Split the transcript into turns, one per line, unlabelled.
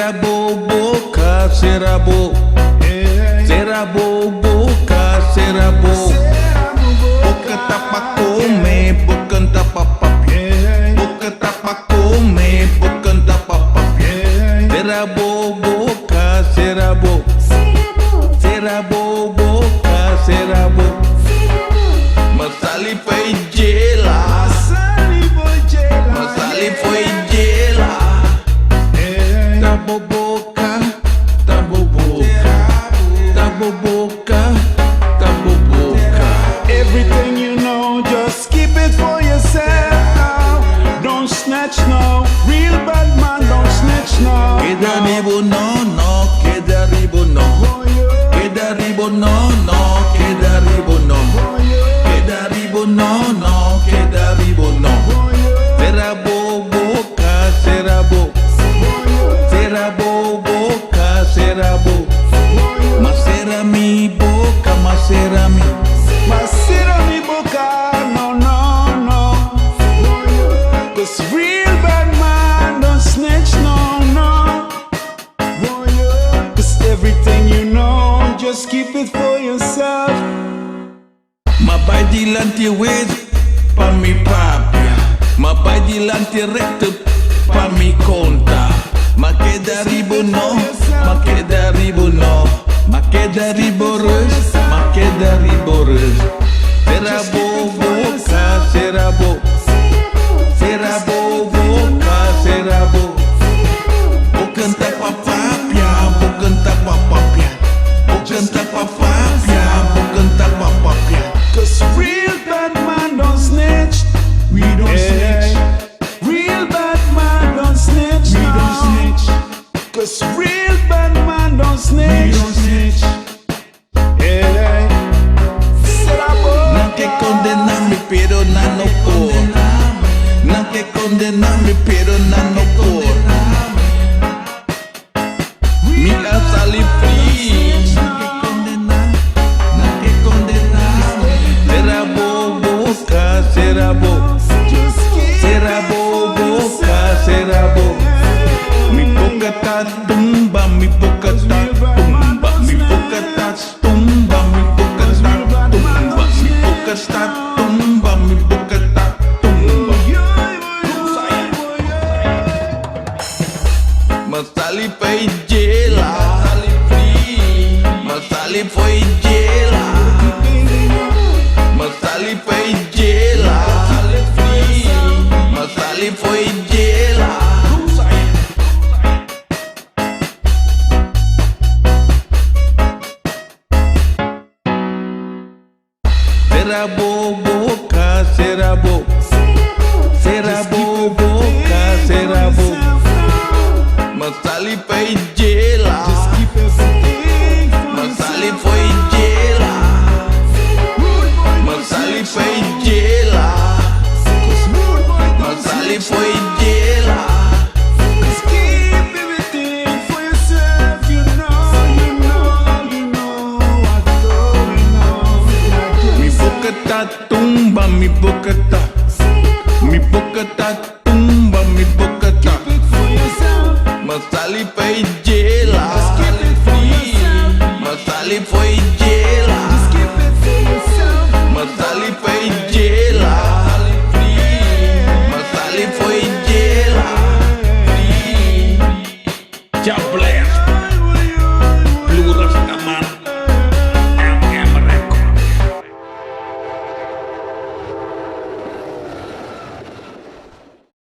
Sera boca, Sera bo. Sera boca, Sera bo. Boca tá pra comer, boca tá pra papiar. Boca tá pra comer, boca tá pra papiar. Sera boca, Sera bo. Sera boca, Sera bo. Masali foi gela. Masali foi gela. Tabo boca, tabo boca, tabo boca, tabo boca.
Everything you know, just keep it for yourself now. Don't snatch now. Real bad man, don't snatch now.
Queda ribo no, no, queda ribo no. Queda ribo no, no, queda ribo no. Queda ribo no, no, queda ribo no. Sera boca, Sera bo. Sera boca, Sera bo. Masera mi boca, masera mi.
Masera mi boca, no, no, no. Cause real bad man don't snitch, no, no. Cause everything you know, just keep it for yourself.
Mabadi lanti wez pa mi papia. Mabadi lanti recto pa mi conta. Ma queda ribo no, ma queda ribo no. Ma queda riborous, ma queda riborous. Sera boca, Sera bo. Sera boca, Sera bo. Bocanta pa papia, bocanta pa papia. Bocanta pa papia, bocanta pa papia.
Cause real bad man don't snitch. We don't snitch. Real bad man don't snitch. We don't snitch. Cause real bad man don't snitch. We don't snitch. Yeah.
No que condenarme, pero no por. No que condenarme, pero no por. Mi casa li free. No que condenar. Sera boca, Sera bo. Sera boca, Sera bo. Mi boca ta tumba, mi boca ta tumba. Mi boca ta tumba, mi boca ta tumba. Mi boca ta tumba, mi boca ta tumba. Masali foi gela. Masali foi gela. Masali foi gela. Masali foi gela. Sera boca, Sera bo. Sera boca, Sera bo. Masali foi gela. Masali foi gela. Masali foi gela. Masali foi gela.
Cause keep everything for yourself. You know what's going on.
Mi boca ta tumba, mi boca ta. Mi boca ta tumba, mi boca ta. Masali foi gela. Masali foi gela.